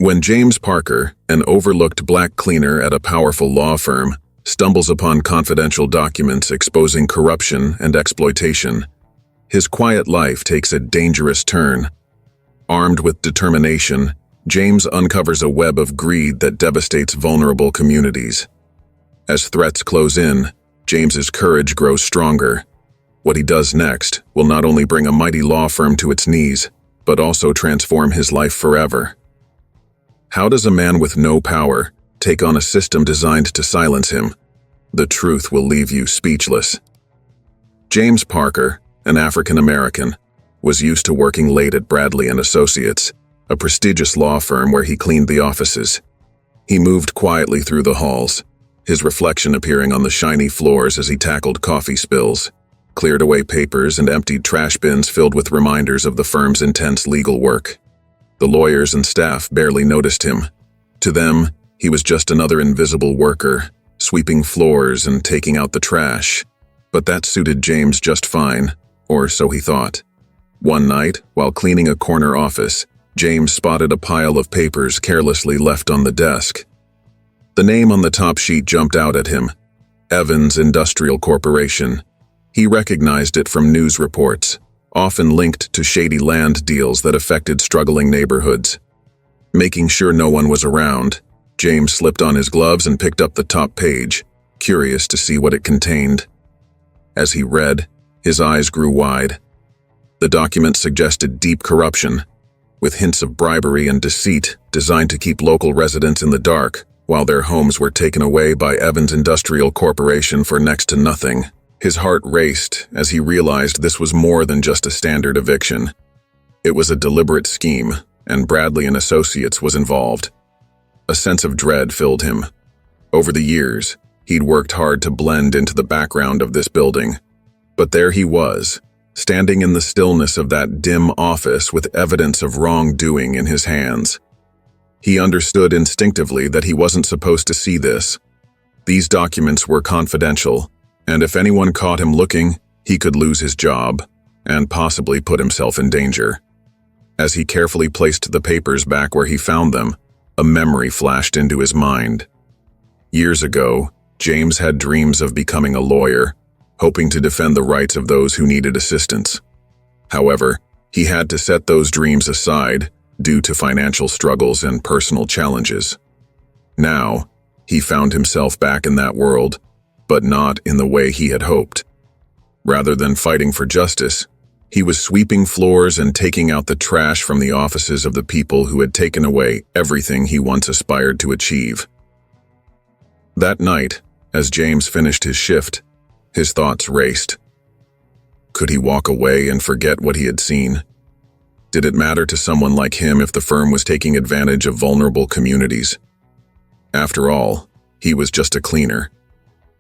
When James Parker, an overlooked black cleaner at a powerful law firm, stumbles upon confidential documents exposing corruption and exploitation, his quiet life takes a dangerous turn. Armed with determination, James uncovers a web of greed that devastates vulnerable communities. As threats close in, James's courage grows stronger. What he does next will not only bring a mighty law firm to its knees, but also transform his life forever. How does a man with no power take on a system designed to silence him? The truth will leave you speechless. James Parker, an African American, was used to working late at Bradley and Associates, a prestigious law firm where he cleaned the offices. He moved quietly through the halls, his reflection appearing on the shiny floors as he tackled coffee spills, cleared away papers and emptied trash bins filled with reminders of the firm's intense legal work. The lawyers and staff barely noticed him. To them, he was just another invisible worker, sweeping floors and taking out the trash. But that suited James just fine, or so he thought. One night, while cleaning a corner office, James spotted a pile of papers carelessly left on the desk. The name on the top sheet jumped out at him: Evans Industrial Corporation. He recognized it from news reports, often linked to shady land deals that affected struggling neighborhoods. Making sure no one was around, James slipped on his gloves and picked up the top page, curious to see what it contained. As he read, his eyes grew wide. The document suggested deep corruption, with hints of bribery and deceit designed to keep local residents in the dark while their homes were taken away by Evans Industrial Corporation for next to nothing. His heart raced as he realized this was more than just a standard eviction. It was a deliberate scheme, and Bradley and Associates was involved. A sense of dread filled him. Over the years, he'd worked hard to blend into the background of this building. But there he was, standing in the stillness of that dim office with evidence of wrongdoing in his hands. He understood instinctively that he wasn't supposed to see this. These documents were confidential, and if anyone caught him looking, he could lose his job and possibly put himself in danger. As he carefully placed the papers back where he found them, a memory flashed into his mind. Years ago, James had dreams of becoming a lawyer, hoping to defend the rights of those who needed assistance. However, he had to set those dreams aside due to financial struggles and personal challenges. Now, he found himself back in that world, but not in the way he had hoped. Rather than fighting for justice, he was sweeping floors and taking out the trash from the offices of the people who had taken away everything he once aspired to achieve. That night, as James finished his shift, his thoughts raced. Could he walk away and forget what he had seen? Did it matter to someone like him if the firm was taking advantage of vulnerable communities? After all, he was just a cleaner.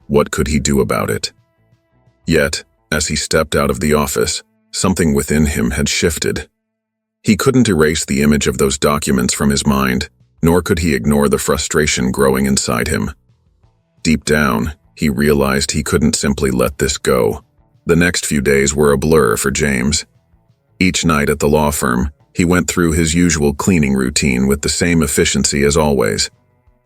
What could he do about it? Yet, as he stepped out of the office, something within him had shifted. He couldn't erase the image of those documents from his mind, nor could he ignore the frustration growing inside him. Deep down, he realized he couldn't simply let this go. The next few days were a blur for James. Each night at the law firm, he went through his usual cleaning routine with the same efficiency as always.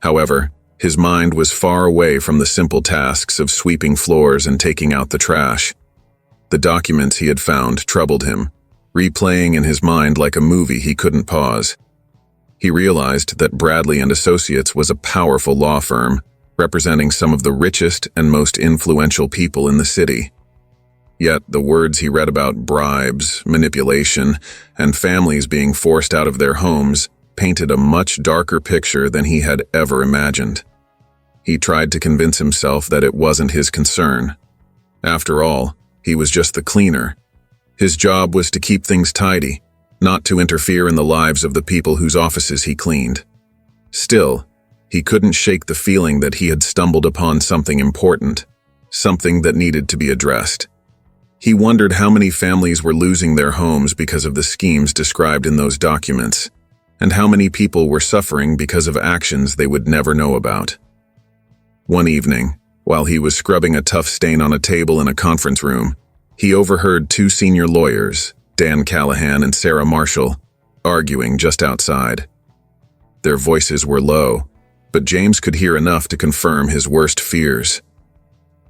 However, his mind was far away from the simple tasks of sweeping floors and taking out the trash. The documents he had found troubled him, replaying in his mind like a movie he couldn't pause. He realized that Bradley and Associates was a powerful law firm, representing some of the richest and most influential people in the city. Yet the words he read about bribes, manipulation, and families being forced out of their homes painted a much darker picture than he had ever imagined. He tried to convince himself that it wasn't his concern. After all, he was just the cleaner. His job was to keep things tidy, not to interfere in the lives of the people whose offices he cleaned. Still, he couldn't shake the feeling that he had stumbled upon something important, something that needed to be addressed. He wondered how many families were losing their homes because of the schemes described in those documents, and how many people were suffering because of actions they would never know about. One evening, while he was scrubbing a tough stain on a table in a conference room, he overheard two senior lawyers, Dan Callahan and Sarah Marshall, arguing just outside. Their voices were low, but James could hear enough to confirm his worst fears.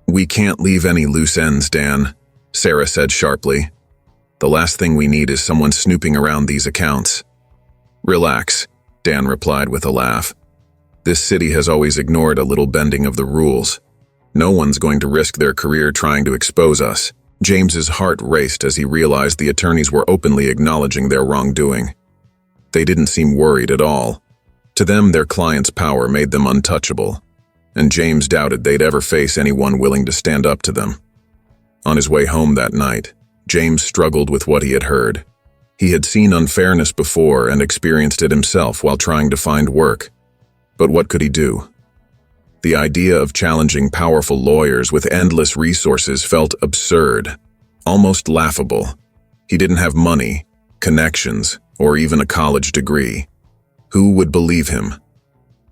"We can't leave any loose ends, Dan," Sarah said sharply. "The last thing we need is someone snooping around these accounts." "Relax," Dan replied with a laugh. "This city has always ignored a little bending of the rules. No one's going to risk their career trying to expose us." James's heart raced as he realized the attorneys were openly acknowledging their wrongdoing. They didn't seem worried at all. To them, their client's power made them untouchable, and James doubted they'd ever face anyone willing to stand up to them. On his way home that night, James struggled with what he had heard. He had seen unfairness before and experienced it himself while trying to find work. But what could he do? The idea of challenging powerful lawyers with endless resources felt absurd, almost laughable. He didn't have money, connections, or even a college degree. Who would believe him?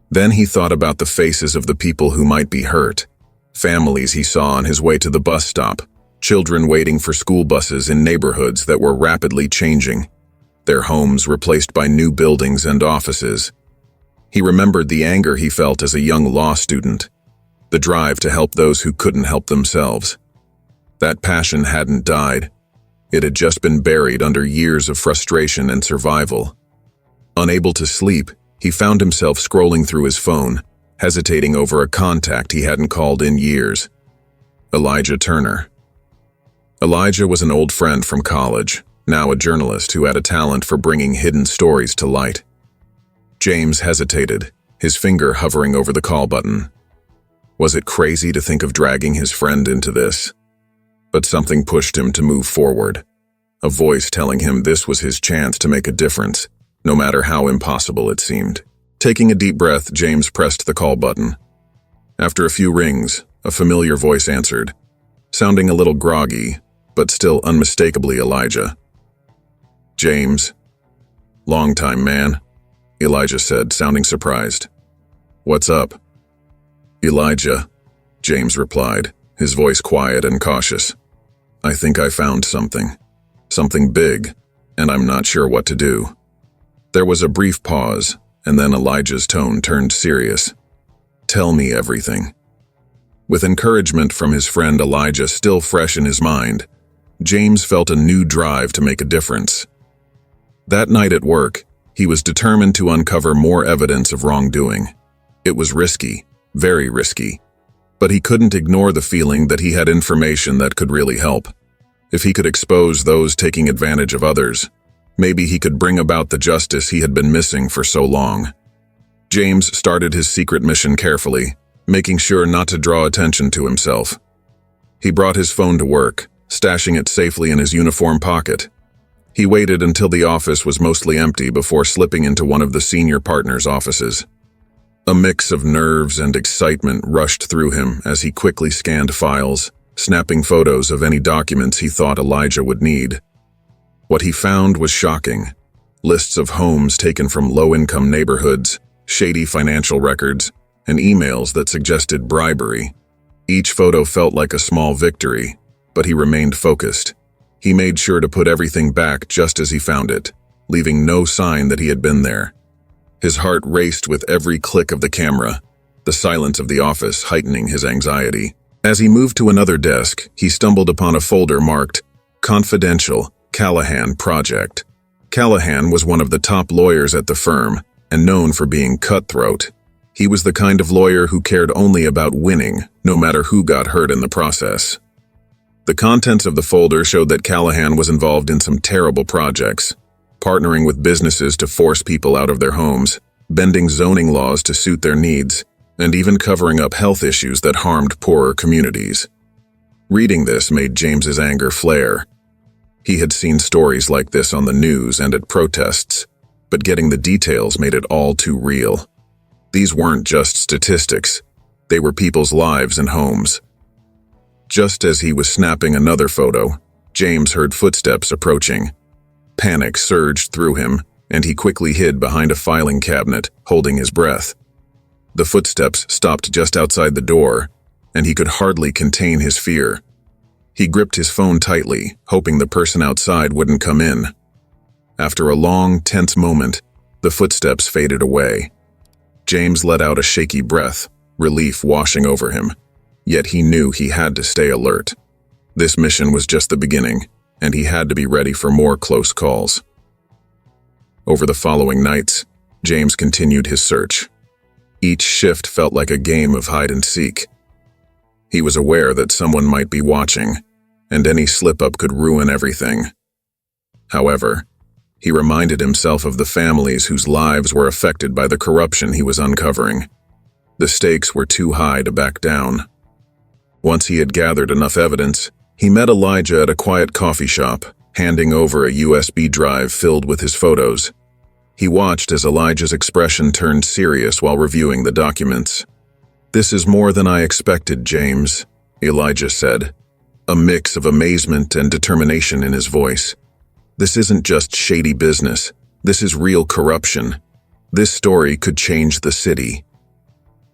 Then he thought about the faces of the people who might be hurt, families he saw on his way to the bus stop, children waiting for school buses in neighborhoods that were rapidly changing, their homes replaced by new buildings and offices. He remembered the anger he felt as a young law student, the drive to help those who couldn't help themselves. That passion hadn't died. It had just been buried under years of frustration and survival. Unable to sleep, he found himself scrolling through his phone, hesitating over a contact he hadn't called in years. Elijah Turner. Elijah was an old friend from college, now a journalist who had a talent for bringing hidden stories to light. James hesitated, his finger hovering over the call button. Was it crazy to think of dragging his friend into this? But something pushed him to move forward, a voice telling him this was his chance to make a difference, no matter how impossible it seemed. Taking a deep breath, James pressed the call button. After a few rings, a familiar voice answered, sounding a little groggy, but still unmistakably Elijah. "James." "Long time, man," Elijah said, sounding surprised. "What's up?" "Elijah," James replied, his voice quiet and cautious. "I think I found something. Something big, and I'm not sure what to do." There was a brief pause, and then Elijah's tone turned serious. "Tell me everything." With encouragement from his friend Elijah still fresh in his mind, James felt a new drive to make a difference. That night at work, he was determined to uncover more evidence of wrongdoing. It was risky, very risky, but he couldn't ignore the feeling that he had information that could really help. If he could expose those taking advantage of others, maybe he could bring about the justice he had been missing for so long. James started his secret mission carefully, making sure not to draw attention to himself. He brought his phone to work, stashing it safely in his uniform pocket. He waited until the office was mostly empty before slipping into one of the senior partners' offices. A mix of nerves and excitement rushed through him as he quickly scanned files, snapping photos of any documents he thought Elijah would need. What he found was shocking. Lists of homes taken from low-income neighborhoods, shady financial records, and emails that suggested bribery. Each photo felt like a small victory, but he remained focused. He made sure to put everything back just as he found it, leaving no sign that he had been there. His heart raced with every click of the camera, the silence of the office heightening his anxiety. As he moved to another desk, he stumbled upon a folder marked Confidential Callahan Project. Callahan was one of the top lawyers at the firm and known for being cutthroat. He was the kind of lawyer who cared only about winning, no matter who got hurt in the process. The contents of the folder showed that Callahan was involved in some terrible projects, partnering with businesses to force people out of their homes, bending zoning laws to suit their needs, and even covering up health issues that harmed poorer communities. Reading this made James's anger flare. He had seen stories like this on the news and at protests, but getting the details made it all too real. These weren't just statistics, they were people's lives and homes. Just as he was snapping another photo, James heard footsteps approaching. Panic surged through him, and he quickly hid behind a filing cabinet, holding his breath. The footsteps stopped just outside the door, and he could hardly contain his fear. He gripped his phone tightly, hoping the person outside wouldn't come in. After a long, tense moment, The footsteps faded away. James let out a shaky breath, relief washing over him. Yet he knew he had to stay alert. This mission was just the beginning, and he had to be ready for more close calls. Over the following nights, James continued his search. Each shift felt like a game of hide and seek. He was aware that someone might be watching, and any slip-up could ruin everything. However, he reminded himself of the families whose lives were affected by the corruption he was uncovering. The stakes were too high to back down. Once he had gathered enough evidence, he met Elijah at a quiet coffee shop, handing over a USB drive filled with his photos. He watched as Elijah's expression turned serious while reviewing the documents. "This is more than I expected, James," Elijah said, a mix of amazement and determination in his voice. "This isn't just shady business. This is real corruption. This story could change the city."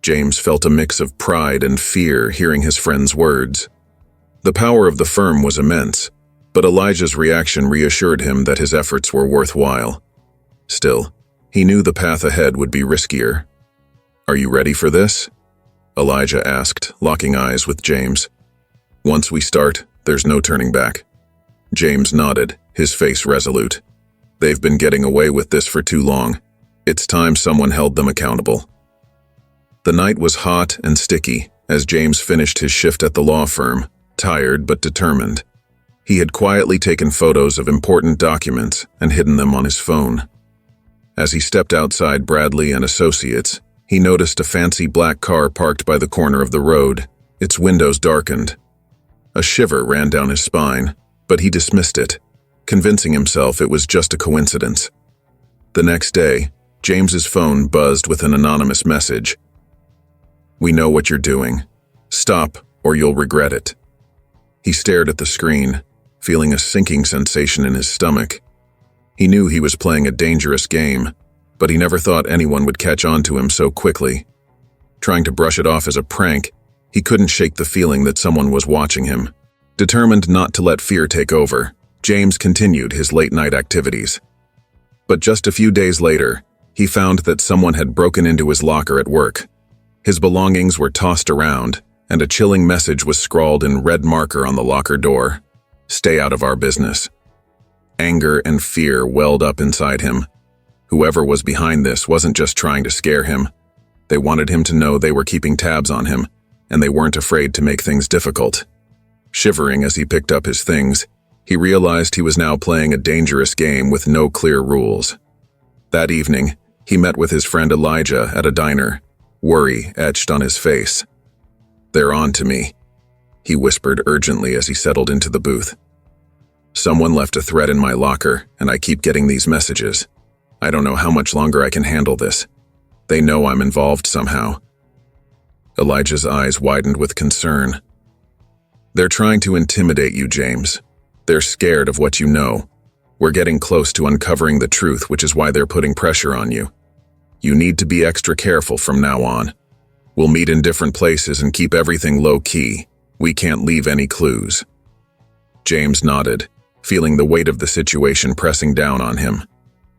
James felt a mix of pride and fear hearing his friend's words. The power of the firm was immense, but Elijah's reaction reassured him that his efforts were worthwhile. Still, he knew the path ahead would be riskier. "Are you ready for this?" Elijah asked, locking eyes with James. "Once we start, there's no turning back." James nodded, his face resolute. They've been getting away with this for too long. It's time someone held them accountable. The night was hot and sticky as James finished his shift at the law firm, tired but determined. He had quietly taken photos of important documents and hidden them on his phone. As he stepped outside Bradley and Associates, he noticed a fancy black car parked by the corner of the road, its windows darkened. A shiver ran down his spine, but he dismissed it, convincing himself it was just a coincidence. The next day, James's phone buzzed with an anonymous message. "We know what you're doing. Stop, or you'll regret it." He stared at the screen, feeling a sinking sensation in his stomach. He knew he was playing a dangerous game, but he never thought anyone would catch on to him so quickly. Trying to brush it off as a prank, he couldn't shake the feeling that someone was watching him. Determined not to let fear take over, James continued his late-night activities. But just a few days later, he found that someone had broken into his locker at work. His belongings were tossed around, and a chilling message was scrawled in red marker on the locker door. "Stay out of our business." Anger and fear welled up inside him. Whoever was behind this wasn't just trying to scare him. They wanted him to know they were keeping tabs on him, and they weren't afraid to make things difficult. Shivering as he picked up his things, he realized he was now playing a dangerous game with no clear rules. That evening, he met with his friend Elijah at a diner, worry etched on his face. "They're on to me," he whispered urgently as he settled into the booth. "Someone left a threat in my locker, and I keep getting these messages. I don't know how much longer I can handle this. They know I'm involved somehow." Elijah's eyes widened with concern. "They're trying to intimidate you, James. They're scared of what you know. We're getting close to uncovering the truth, which is why they're putting pressure on you. You need to be extra careful from now on. We'll meet in different places and keep everything low-key. We can't leave any clues." James nodded, feeling the weight of the situation pressing down on him.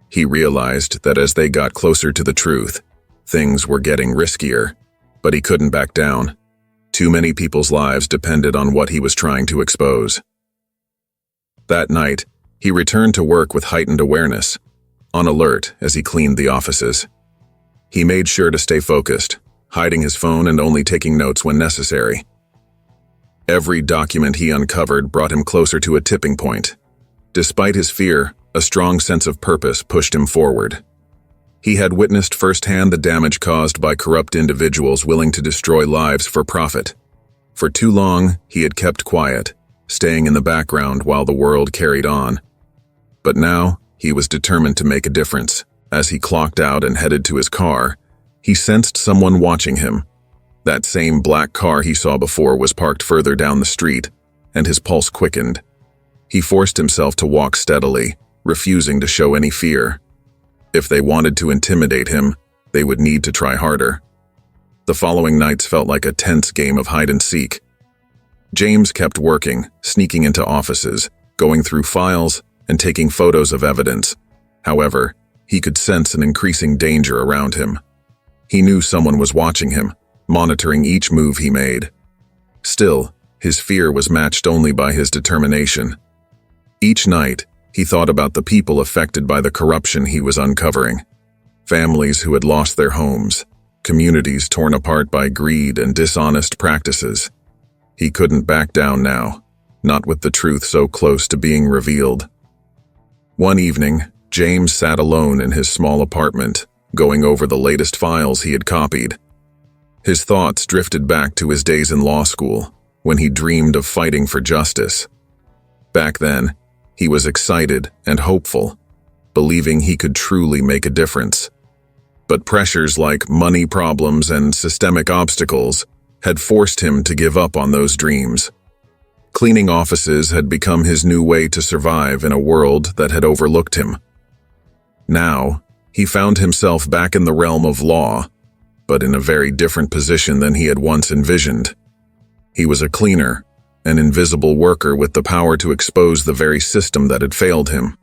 He realized that as they got closer to the truth, things were getting riskier, but he couldn't back down. Too many people's lives depended on what he was trying to expose. That night, he returned to work with heightened awareness, on alert as he cleaned the offices. He made sure to stay focused, hiding his phone and only taking notes when necessary. Every document he uncovered brought him closer to a tipping point. Despite his fear, a strong sense of purpose pushed him forward. He had witnessed firsthand the damage caused by corrupt individuals willing to destroy lives for profit. For too long, he had kept quiet, staying in the background while the world carried on. But now, he was determined to make a difference. As he clocked out and headed to his car, he sensed someone watching him. That same black car he saw before was parked further down the street, and his pulse quickened. He forced himself to walk steadily, refusing to show any fear. If they wanted to intimidate him, they would need to try harder. The following nights felt like a tense game of hide-and-seek. James kept working, sneaking into offices, going through files, and taking photos of evidence. However, He could sense an increasing danger around him. He knew someone was watching him, monitoring each move he made. Still, his fear was matched only by his determination. Each night, he thought about the people affected by the corruption he was uncovering. Families who had lost their homes, communities torn apart by greed and dishonest practices. He couldn't back down now, not with the truth so close to being revealed. One evening, James sat alone in his small apartment, going over the latest files he had copied. His thoughts drifted back to his days in law school, when he dreamed of fighting for justice. Back then, he was excited and hopeful, believing he could truly make a difference. But pressures like money problems and systemic obstacles had forced him to give up on those dreams. Cleaning offices had become his new way to survive in a world that had overlooked him. Now, he found himself back in the realm of law, but in a very different position than he had once envisioned. He was a cleaner, an invisible worker with the power to expose the very system that had failed him.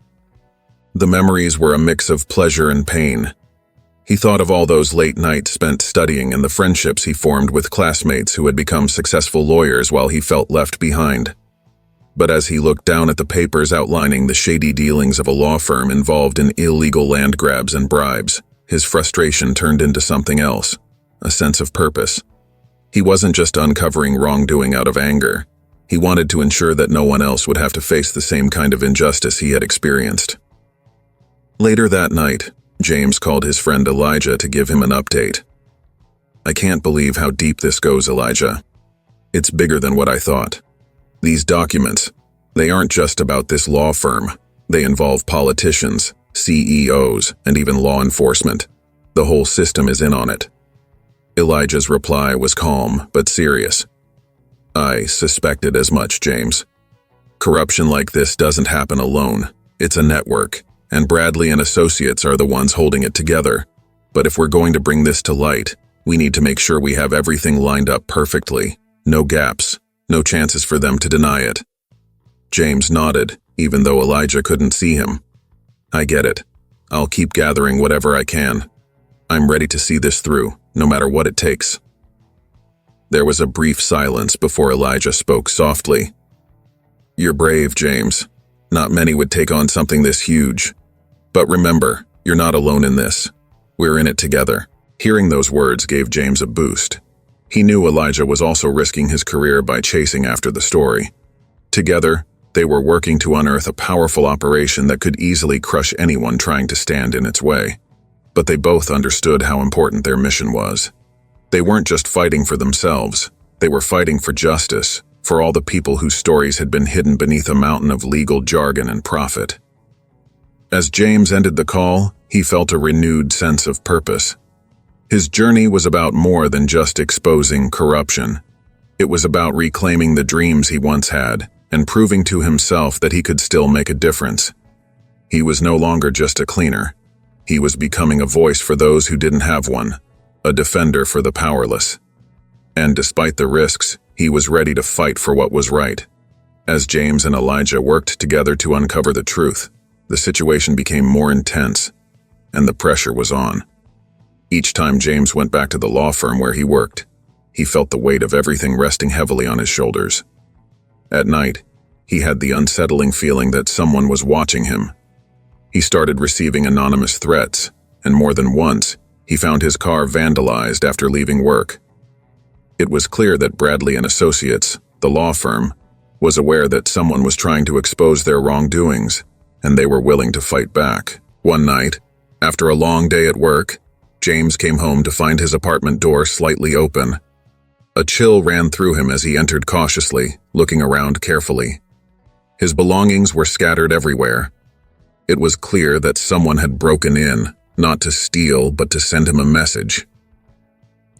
The memories were a mix of pleasure and pain. He thought of all those late nights spent studying and the friendships he formed with classmates who had become successful lawyers while he felt left behind. But as he looked down at the papers outlining the shady dealings of a law firm involved in illegal land grabs and bribes, his frustration turned into something else, a sense of purpose. He wasn't just uncovering wrongdoing out of anger. He wanted to ensure that no one else would have to face the same kind of injustice he had experienced. Later that night, James called his friend Elijah to give him an update. "I can't believe how deep this goes, Elijah. It's bigger than what I thought. These documents, they aren't just about this law firm. They involve politicians, CEOs, and even law enforcement. The whole system is in on it." Elijah's reply was calm but serious. "I suspected as much, James. Corruption like this doesn't happen alone. It's a network, and Bradley and Associates are the ones holding it together. But if we're going to bring this to light, we need to make sure we have everything lined up perfectly. No gaps, no chances for them to deny it." James nodded, even though Elijah couldn't see him. "I get it. I'll keep gathering whatever I can. I'm ready to see this through, no matter what it takes." There was a brief silence before Elijah spoke softly. "You're brave, James. Not many would take on something this huge. But remember, you're not alone in this. We're in it together." Hearing those words gave James a boost. He knew Elijah was also risking his career by chasing after the story. Together, they were working to unearth a powerful operation that could easily crush anyone trying to stand in its way. But they both understood how important their mission was. They weren't just fighting for themselves, they were fighting for justice, for all the people whose stories had been hidden beneath a mountain of legal jargon and profit. As James ended the call, he felt a renewed sense of purpose. His journey was about more than just exposing corruption. It was about reclaiming the dreams he once had and proving to himself that he could still make a difference. He was no longer just a cleaner. He was becoming a voice for those who didn't have one, a defender for the powerless. And despite the risks, he was ready to fight for what was right. As James and Elijah worked together to uncover the truth, the situation became more intense, and the pressure was on. Each time James went back to the law firm where he worked, he felt the weight of everything resting heavily on his shoulders. At night, he had the unsettling feeling that someone was watching him. He started receiving anonymous threats, and more than once, he found his car vandalized after leaving work. It was clear that Bradley and Associates, the law firm, was aware that someone was trying to expose their wrongdoings, and they were willing to fight back. One night, after a long day at work, James came home to find his apartment door slightly open. A chill ran through him as he entered cautiously, looking around carefully. His belongings were scattered everywhere. It was clear that someone had broken in, not to steal, but to send him a message.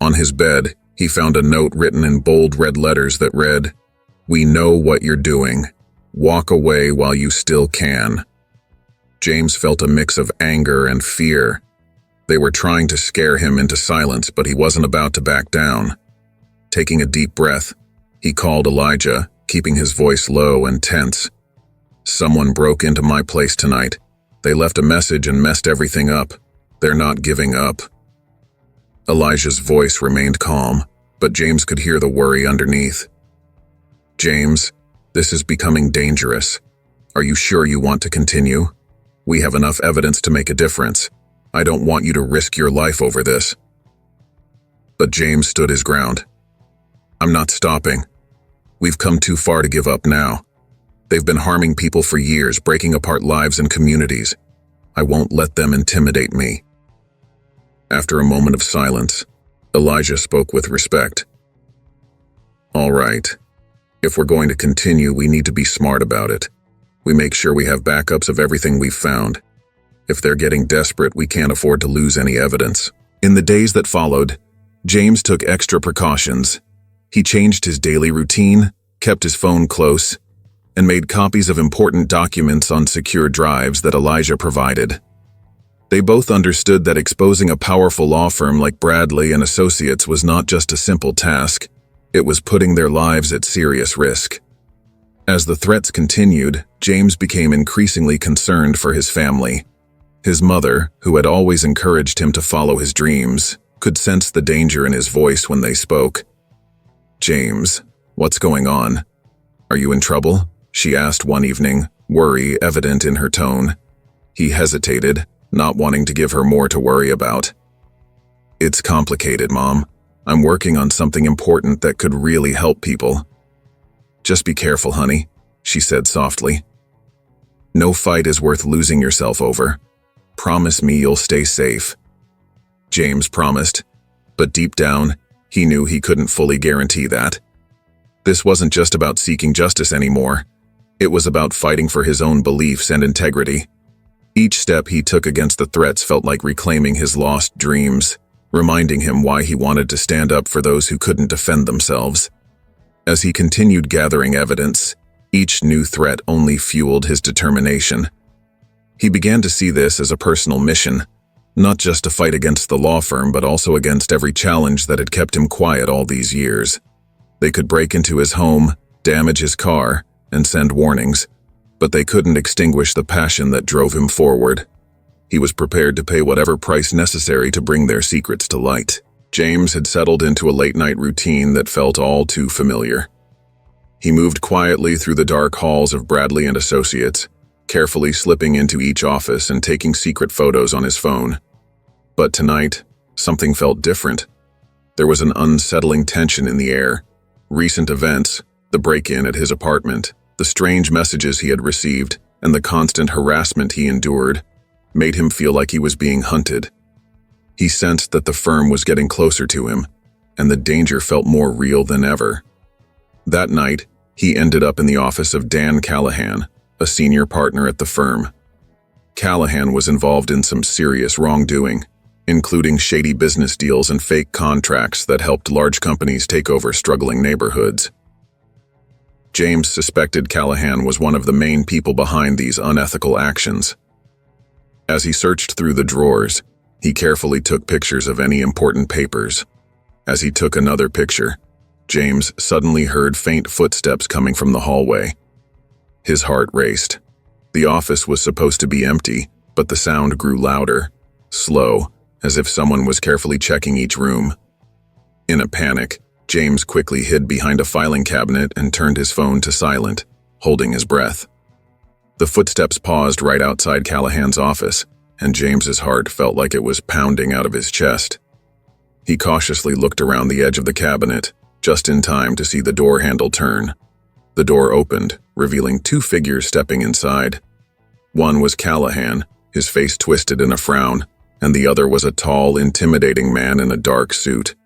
On his bed, he found a note written in bold red letters that read, "We know what you're doing. Walk away while you still can." James felt a mix of anger and fear. They were trying to scare him into silence, but he wasn't about to back down. Taking a deep breath, he called Elijah, keeping his voice low and tense. "Someone broke into my place tonight. They left a message and messed everything up. They're not giving up. Elijah's voice remained calm, but James could hear the worry underneath. James, this is becoming dangerous. Are you sure you want to continue? We have enough evidence to make a difference. I don't want you to risk your life over this. But James stood his ground. I'm not stopping. We've come too far to give up now. They've been harming people for years, breaking apart lives and communities. I won't let them intimidate me. After a moment of silence, Elijah spoke with respect. All right. If we're going to continue, we need to be smart about it. We make sure we have backups of everything we've found. If they're getting desperate, we can't afford to lose any evidence. In the days that followed, James took extra precautions. He changed his daily routine, kept his phone close, and made copies of important documents on secure drives that Elijah provided. They both understood that exposing a powerful law firm like Bradley and Associates was not just a simple task. It was putting their lives at serious risk. As the threats continued, James became increasingly concerned for his family. His mother, who had always encouraged him to follow his dreams, could sense the danger in his voice when they spoke. James, what's going on? Are you in trouble? She asked one evening, worry evident in her tone. He hesitated, not wanting to give her more to worry about. It's complicated, Mom. I'm working on something important that could really help people. Just be careful, honey, she said softly. No fight is worth losing yourself over. Promise me you'll stay safe. James promised, but deep down, he knew he couldn't fully guarantee that. This wasn't just about seeking justice anymore. It was about fighting for his own beliefs and integrity. Each step he took against the threats felt like reclaiming his lost dreams, reminding him why he wanted to stand up for those who couldn't defend themselves. As he continued gathering evidence, each new threat only fueled his determination. He began to see this as a personal mission, not just to fight against the law firm, but also against every challenge that had kept him quiet all these years. They could break into his home, damage his car, and send warnings, but they couldn't extinguish the passion that drove him forward. He was prepared to pay whatever price necessary to bring their secrets to light. James had settled into a late-night routine that felt all too familiar. He moved quietly through the dark halls of Bradley and Associates, carefully slipping into each office and taking secret photos on his phone. But tonight, something felt different. There was an unsettling tension in the air. Recent events, the break-in at his apartment, the strange messages he had received, and the constant harassment he endured, made him feel like he was being hunted. He sensed that the firm was getting closer to him, and the danger felt more real than ever. That night, he ended up in the office of Dan Callahan, a senior partner at the firm. Callahan was involved in some serious wrongdoing, including shady business deals and fake contracts that helped large companies take over struggling neighborhoods. James suspected Callahan was one of the main people behind these unethical actions. As he searched through the drawers, he carefully took pictures of any important papers. As he took another picture, James suddenly heard faint footsteps coming from the hallway. His heart raced. The office was supposed to be empty, but the sound grew louder, slow, as if someone was carefully checking each room. In a panic, James quickly hid behind a filing cabinet and turned his phone to silent, holding his breath. The footsteps paused right outside Callahan's office, and James's heart felt like it was pounding out of his chest. He cautiously looked around the edge of the cabinet, just in time to see the door handle turn. The door opened, revealing two figures stepping inside. One was Callahan, his face twisted in a frown, and the other was a tall, intimidating man in a dark suit.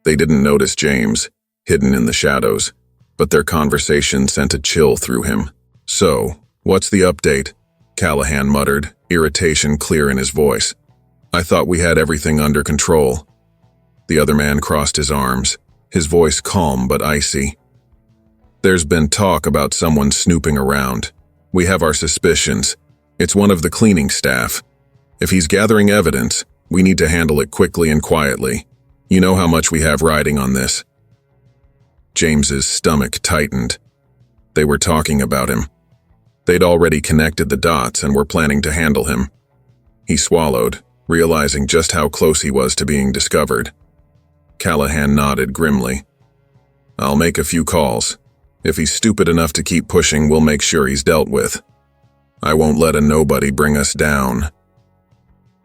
They didn't notice James, hidden in the shadows, but their conversation sent a chill through him. "So, what's the update?" Callahan muttered, irritation clear in his voice. "I thought we had everything under control." The other man crossed his arms, his voice calm but icy. "There's been talk about someone snooping around. We have our suspicions. It's one of the cleaning staff. If he's gathering evidence, we need to handle it quickly and quietly. You know how much we have riding on this." James's stomach tightened. They were talking about him. They'd already connected the dots and were planning to handle him. He swallowed, realizing just how close he was to being discovered. Callahan nodded grimly. "I'll make a few calls. If he's stupid enough to keep pushing, we'll make sure he's dealt with. I won't let a nobody bring us down."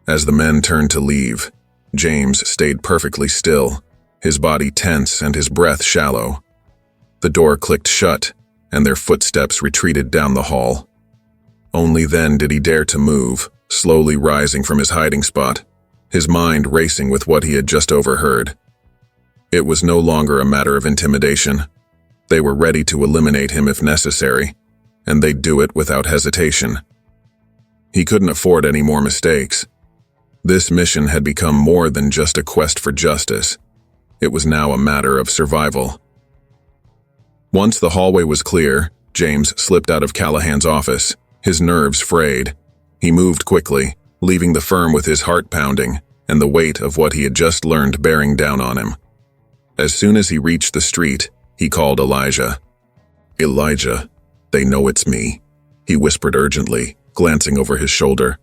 As the men turned to leave, James stayed perfectly still, his body tense and his breath shallow. The door clicked shut, and their footsteps retreated down the hall. Only then did he dare to move, slowly rising from his hiding spot, his mind racing with what he had just overheard. It was no longer a matter of intimidation. They were ready to eliminate him if necessary, and they'd do it without hesitation. He couldn't afford any more mistakes. This mission had become more than just a quest for justice. It was now a matter of survival. Once the hallway was clear, James slipped out of Callahan's office, his nerves frayed. He moved quickly, leaving the firm with his heart pounding and the weight of what he had just learned bearing down on him. As soon as he reached the street, he called Elijah. "Elijah, they know it's me," he whispered urgently, glancing over his shoulder.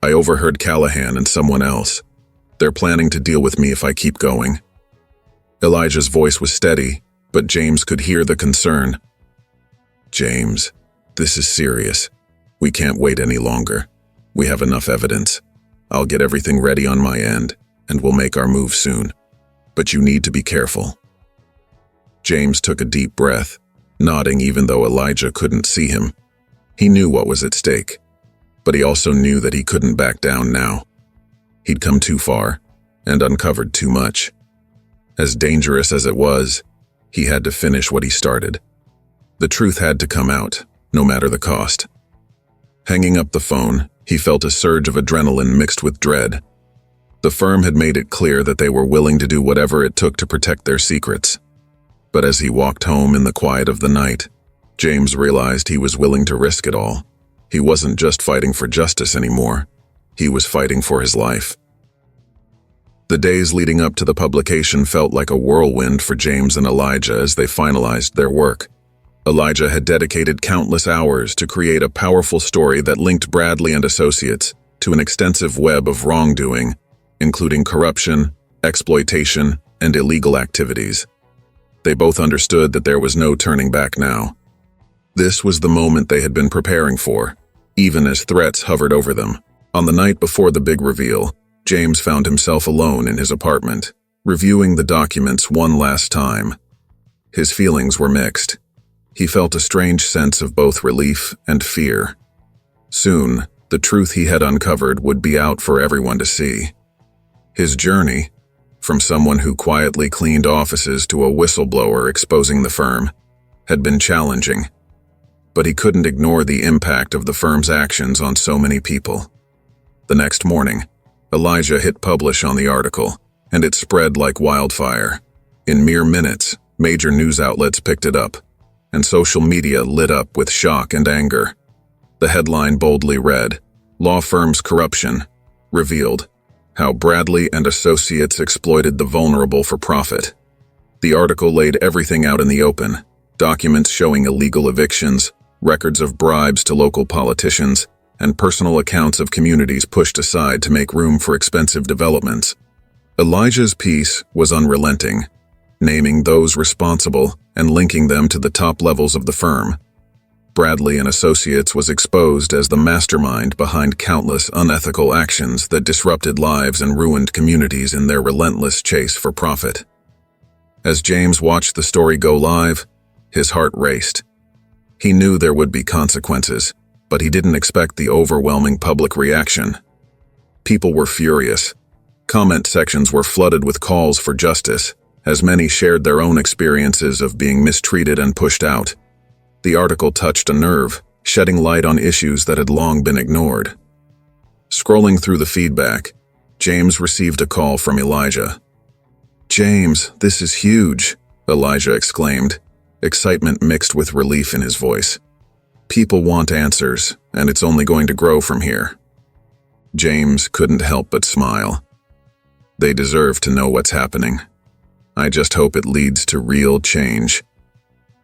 "I overheard Callahan and someone else. They're planning to deal with me if I keep going." Elijah's voice was steady, but James could hear the concern. "James, this is serious. We can't wait any longer. We have enough evidence. I'll get everything ready on my end, and we'll make our move soon. But you need to be careful." James took a deep breath, nodding even though Elijah couldn't see him. He knew what was at stake, but he also knew that he couldn't back down now. He'd come too far and uncovered too much. As dangerous as it was, he had to finish what he started. The truth had to come out, no matter the cost. Hanging up the phone, he felt a surge of adrenaline mixed with dread. The firm had made it clear that they were willing to do whatever it took to protect their secrets. But as he walked home in the quiet of the night, James realized he was willing to risk it all. He wasn't just fighting for justice anymore. He was fighting for his life. The days leading up to the publication felt like a whirlwind for James and Elijah as they finalized their work. Elijah had dedicated countless hours to create a powerful story that linked Bradley and associates to an extensive web of wrongdoing, including corruption, exploitation, and illegal activities. They both understood that there was no turning back now. This was the moment they had been preparing for, even as threats hovered over them. On the night before the big reveal, James found himself alone in his apartment, reviewing the documents one last time. His feelings were mixed. He felt a strange sense of both relief and fear. Soon, the truth he had uncovered would be out for everyone to see. His journey, from someone who quietly cleaned offices to a whistleblower exposing the firm, had been challenging. But he couldn't ignore the impact of the firm's actions on so many people. The next morning, Elijah hit publish on the article, and it spread like wildfire. In mere minutes, major news outlets picked it up, and social media lit up with shock and anger. The headline boldly read, "Law Firm's Corruption Revealed: How Bradley and Associates Exploited the Vulnerable for Profit." The article laid everything out in the open, documents showing illegal evictions, records of bribes to local politicians, and personal accounts of communities pushed aside to make room for expensive developments. Elijah's piece was unrelenting, naming those responsible and linking them to the top levels of the firm. Bradley and Associates was exposed as the mastermind behind countless unethical actions that disrupted lives and ruined communities in their relentless chase for profit. As James watched the story go live, his heart raced. He knew there would be consequences, but he didn't expect the overwhelming public reaction. People were furious. Comment sections were flooded with calls for justice, as many shared their own experiences of being mistreated and pushed out. The article touched a nerve, shedding light on issues that had long been ignored. Scrolling through the feedback, James received a call from Elijah. "James, this is huge," Elijah exclaimed, excitement mixed with relief in his voice. "People want answers, and it's only going to grow from here." James couldn't help but smile. "They deserve to know what's happening. I just hope it leads to real change."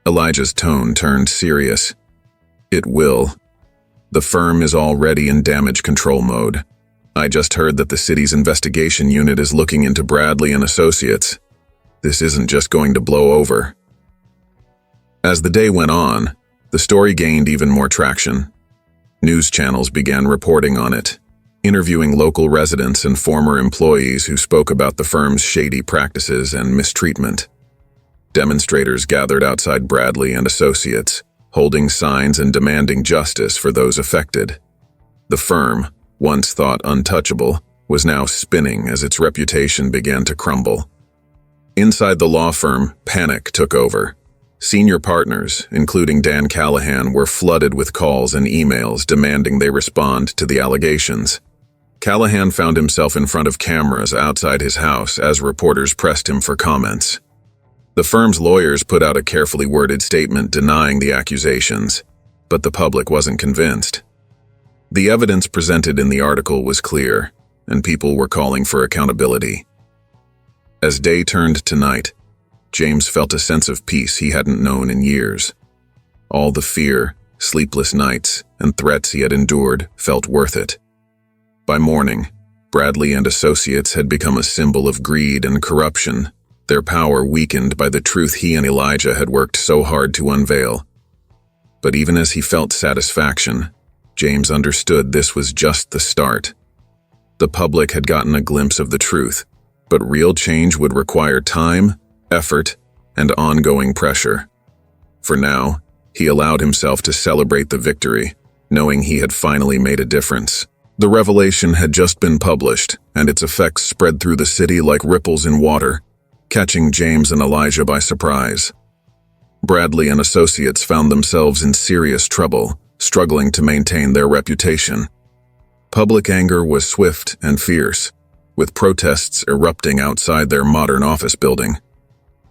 Elijah's tone turned serious. "It will, The firm is already in damage control mode. I just heard that the city's investigation unit is looking into Bradley and Associates. This isn't just going to blow over. As the day went on, the story gained even more traction. News channels began reporting on it, interviewing local residents and former employees who spoke about the firm's shady practices and mistreatment. Demonstrators gathered outside Bradley and Associates, holding signs and demanding justice for those affected. The firm, once thought untouchable, was now spinning as its reputation began to crumble. Inside the law firm, panic took over. Senior partners, including Dan Callahan, were flooded with calls and emails demanding they respond to the allegations. Callahan found himself in front of cameras outside his house as reporters pressed him for comments. The firm's lawyers put out a carefully worded statement denying the accusations, but the public wasn't convinced. The evidence presented in the article was clear, and people were calling for accountability. As day turned to night, James felt a sense of peace he hadn't known in years. All the fear, sleepless nights, and threats he had endured felt worth it. By morning, Bradley and Associates had become a symbol of greed and corruption, their power weakened by the truth he and Elijah had worked so hard to unveil. But even as he felt satisfaction, James understood this was just the start. The public had gotten a glimpse of the truth, but real change would require time, effort, and ongoing pressure. For now, he allowed himself to celebrate the victory, knowing he had finally made a difference. The revelation had just been published, and its effects spread through the city like ripples in water, catching James and Elijah by surprise. Bradley and Associates found themselves in serious trouble, struggling to maintain their reputation. Public anger was swift and fierce, with protests erupting outside their modern office building.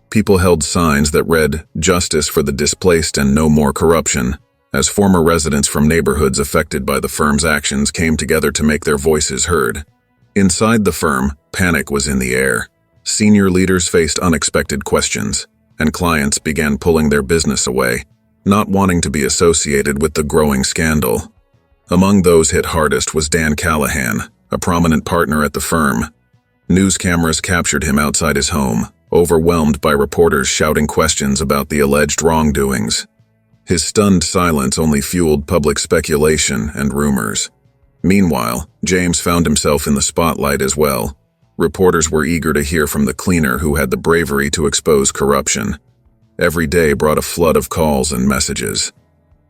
People held signs that read, "Justice for the displaced and no more corruption," as former residents from neighborhoods affected by the firm's actions came together to make their voices heard. Inside the firm, panic was in the air. Senior leaders faced unexpected questions, and clients began pulling their business away, not wanting to be associated with the growing scandal. Among those hit hardest was Dan Callahan, a prominent partner at the firm. News cameras captured him outside his home, overwhelmed by reporters shouting questions about the alleged wrongdoings. His stunned silence only fueled public speculation and rumors. Meanwhile, James found himself in the spotlight as well. Reporters were eager to hear from the cleaner who had the bravery to expose corruption. Every day brought a flood of calls and messages.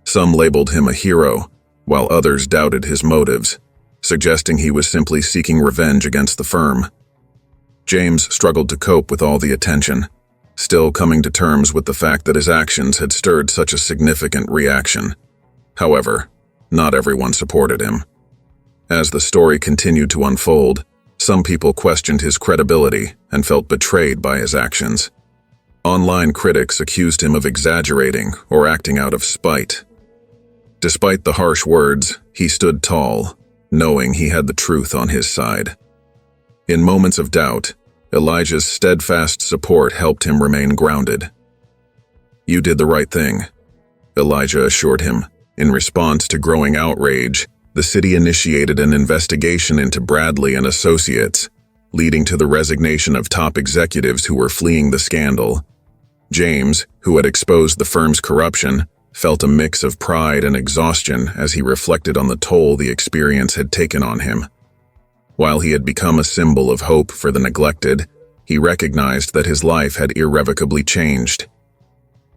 Some labeled him a hero, while others doubted his motives, suggesting he was simply seeking revenge against the firm. James struggled to cope with all the attention, still coming to terms with the fact that his actions had stirred such a significant reaction. However, not everyone supported him. As the story continued to unfold, some people questioned his credibility and felt betrayed by his actions. Online critics accused him of exaggerating or acting out of spite. Despite the harsh words, he stood tall, knowing he had the truth on his side. In moments of doubt, Elijah's steadfast support helped him remain grounded. "You did the right thing," Elijah assured him. In response to growing outrage, the city initiated an investigation into Bradley and Associates, leading to the resignation of top executives who were fleeing the scandal. James, who had exposed the firm's corruption, felt a mix of pride and exhaustion as he reflected on the toll the experience had taken on him. While he had become a symbol of hope for the neglected, he recognized that his life had irrevocably changed.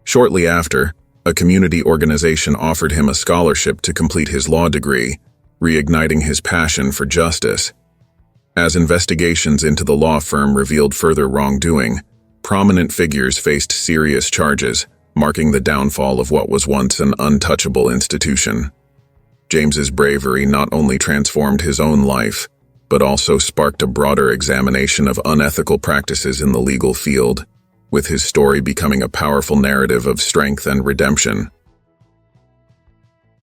Shortly after, a community organization offered him a scholarship to complete his law degree, reigniting his passion for justice. As investigations into the law firm revealed further wrongdoing, prominent figures faced serious charges, marking the downfall of what was once an untouchable institution. James's bravery not only transformed his own life, but also sparked a broader examination of unethical practices in the legal field, with his story becoming a powerful narrative of strength and redemption.